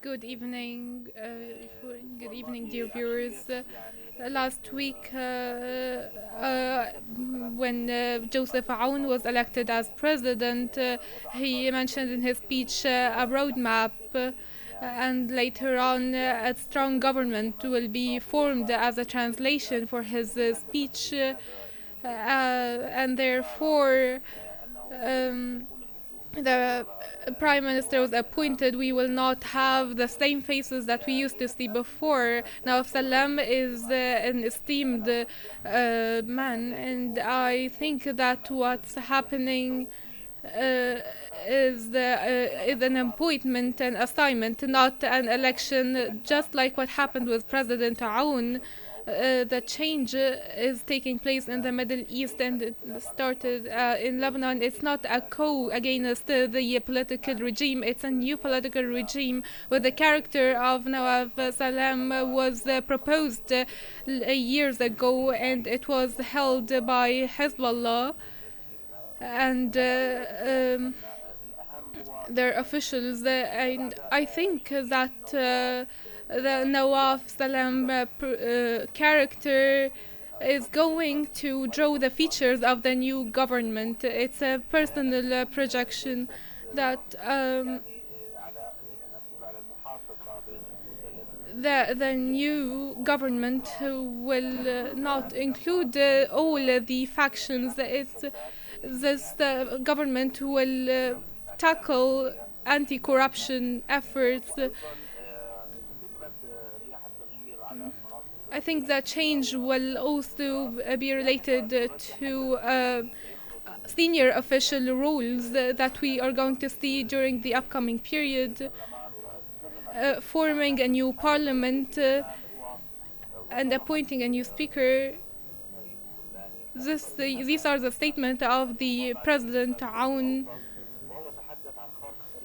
Good evening, good evening, dear viewers. Last week, when Joseph Aoun was elected as president, he mentioned in his speech a roadmap, and later on, a strong government will be formed as a translation for his speech, and therefore. Um, the prime minister was appointed, we will not have the same faces that we used to see before. Now, Salam is an esteemed man, and I think that what's happening uh, is an appointment and assignment, not an election, just like what happened with President Aoun. The change is taking place in the Middle East, and it started in Lebanon. It's not a coup against the political regime, it's a new political regime where the character of Nawaf Salam was proposed years ago, and it was held by Hezbollah and their officials, and I think that the Nawaf Salam character is going to draw the features of the new government. It's a personal projection that the new government will not include all the factions. This government will tackle anti-corruption efforts. I think that change will also be related to senior official roles that we are going to see during the upcoming period, forming a new parliament and appointing a new speaker. These are the statement of the President Aoun.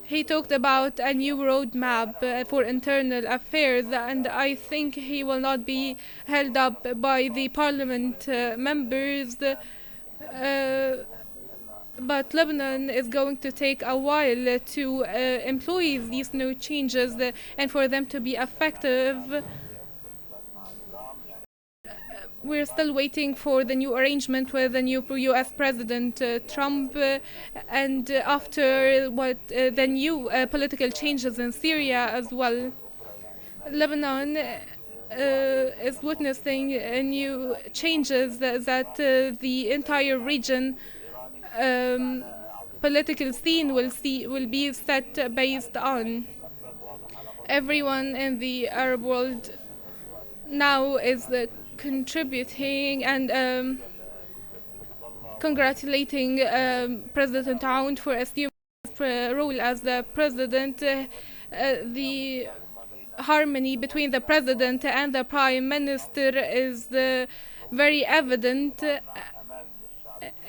He talked about a new roadmap for internal affairs, and I think he will not be held up by the parliament members. But Lebanon is going to take a while to employ these new changes and for them to be effective. We're still waiting for the new arrangement with the new U.S. President Trump, and after the new political changes in Syria as well. Lebanon is witnessing new changes that the entire region political scene will be set based on. Everyone in the Arab world now is contributing and congratulating President Aoun for assuming his role as the president. The harmony between the president and the prime minister is very evident,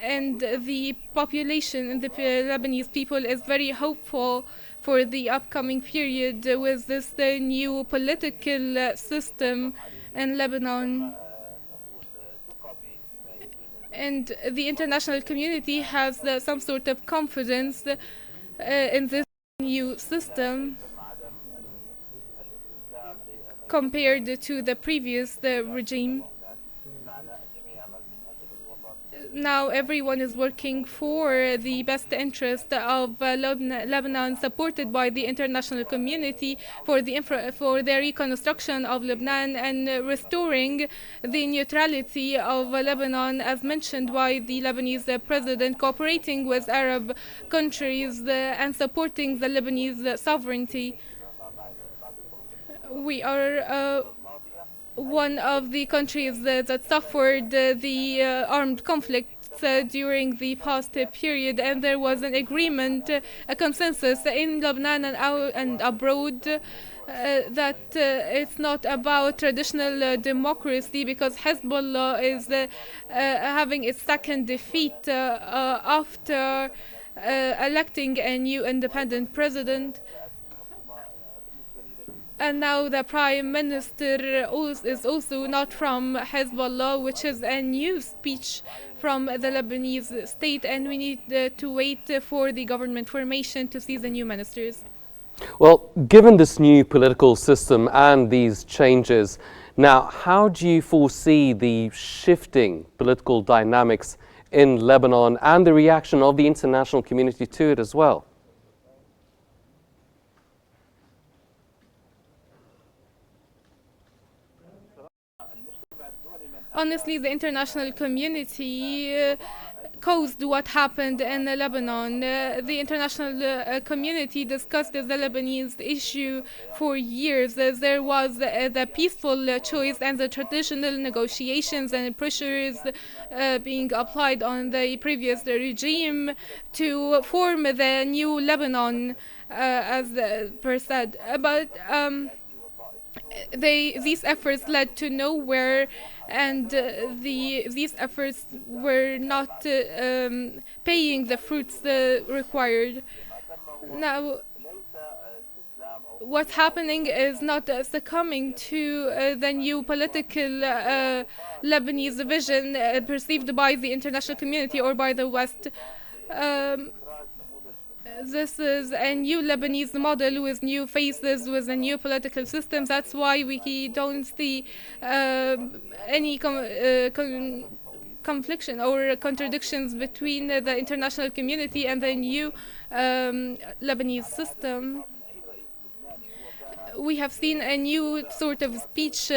and the population and the Lebanese people is very hopeful for the upcoming period with this new political system in Lebanon. And the international community has some sort of confidence in this new system compared to the previous regime. Now everyone is working for the best interest of Lebanon, supported by the international community for the reconstruction of Lebanon and restoring the neutrality of Lebanon, as mentioned by the Lebanese president, cooperating with Arab countries and supporting the Lebanese sovereignty. We are one of the countries that suffered the armed conflicts during the past period, and there was an agreement, a consensus in Lebanon and abroad that it's not about traditional democracy, because Hezbollah is having its second defeat after electing a new independent president. And now the prime minister is also not from Hezbollah, which is a new speech from the Lebanese state, and we need to wait for the government formation to see the new ministers. Well, given this new political system and these changes, now how do you foresee the shifting political dynamics in Lebanon and the reaction of the international community to it as well? Honestly, the international community caused what happened in Lebanon. The international community discussed the Lebanese issue for years. There was the peaceful choice and the traditional negotiations and pressures being applied on the previous regime to form the new Lebanon, as per said. But these efforts led to nowhere, and these efforts were not paying the fruits required. Now, what's happening is not succumbing to the new political Lebanese vision perceived by the international community or by the West. Um, this is a new Lebanese model with new faces, with a new political system. That's why we don't see any confliction or contradictions between the international community and the new Lebanese system. We have seen a new sort of speech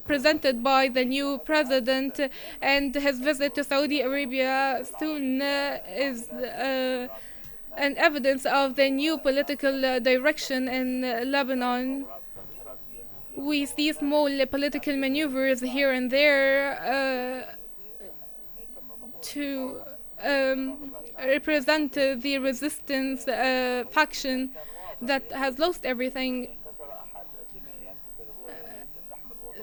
presented by the new president, and his visit to Saudi Arabia soon is an evidence of the new political direction in Lebanon. We see small political maneuvers here and there to represent the resistance faction that has lost everything.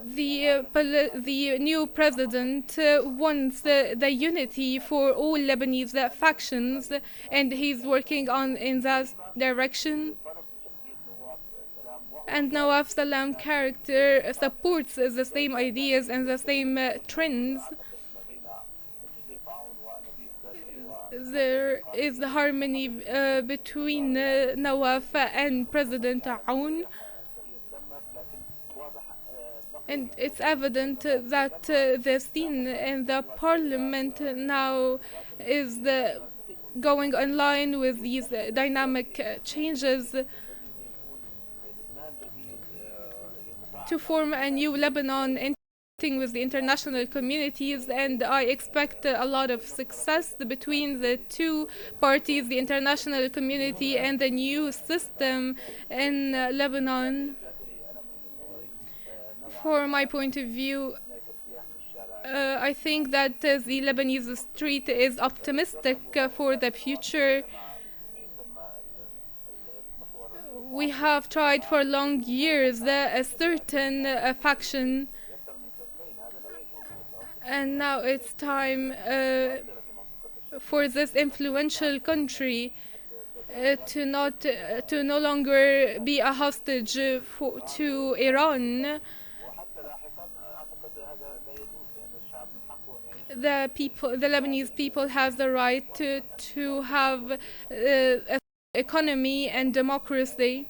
The new president wants the unity for all Lebanese factions, and he's working on in that direction. And Nawaf Salam character supports the same ideas and the same trends. There is harmony between Nawaf and President Aoun. And it's evident that the scene in the parliament now is going online with these dynamic changes to form a new Lebanon interacting with the international communities, and I expect a lot of success between the two parties, the international community and the new system in Lebanon. For my point of view, I think that the Lebanese street is optimistic for the future. We have tried for long years a certain faction, and now it's time for this influential country to no longer be a hostage to Iran. The Lebanese people have the right to have a economy and democracy.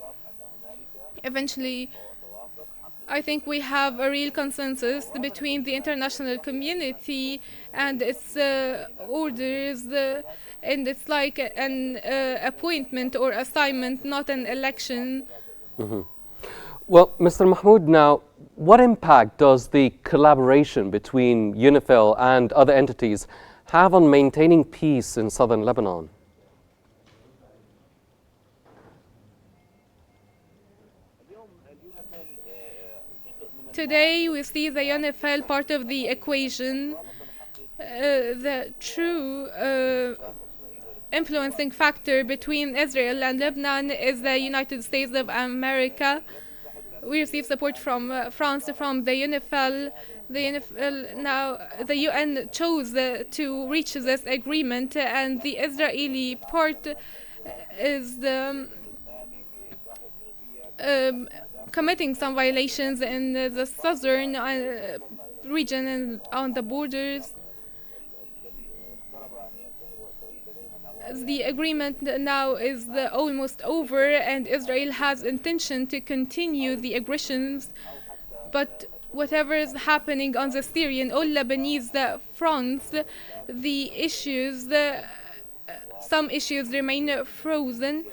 Eventually, I think we have a real consensus between the international community and its orders, and it's like an appointment or assignment, not an election. Mm-hmm. Well, Mr. Mahmoud, now, what impact does the collaboration between UNIFIL and other entities have on maintaining peace in southern Lebanon? Today, we see the UNIFIL part of the equation. The true influencing factor between Israel and Lebanon is the United States of America. We receive support from France, from the UNIFIL. Now, the UN chose to reach this agreement, and the Israeli part is committing some violations in the southern region and on the borders. the agreement now is almost over, and Israel has intention to continue the aggressions. But whatever is happening on the Syrian or Lebanese fronts, the issues, some issues remain frozen.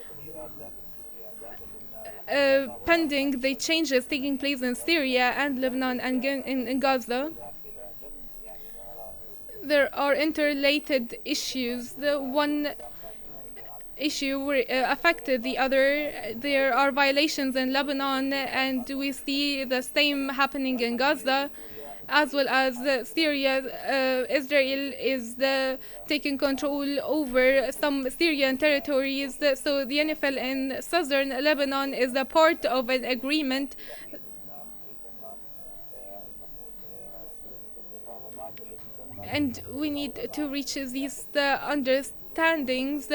Pending the changes taking place in Syria and Lebanon and in Gaza. There are interrelated issues. The one issue affected the other. There are violations in Lebanon, and we see the same happening in Gaza, as well as Syria. Israel is taking control over some Syrian territories. So the NFL in southern Lebanon is a part of an agreement. And we need to reach these understandings.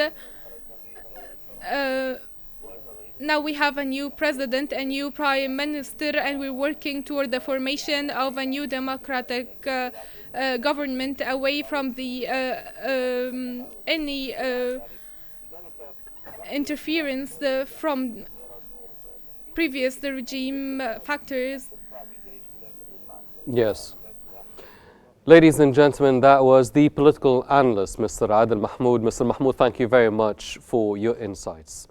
Now we have a new president, a new prime minister, and we're working toward the formation of a new democratic government away from the any interference from previous regime factors. Yes. Ladies and gentlemen, that was the political analyst, Mr. Adel Mahmoud. Mr. Mahmoud, thank you very much for your insights.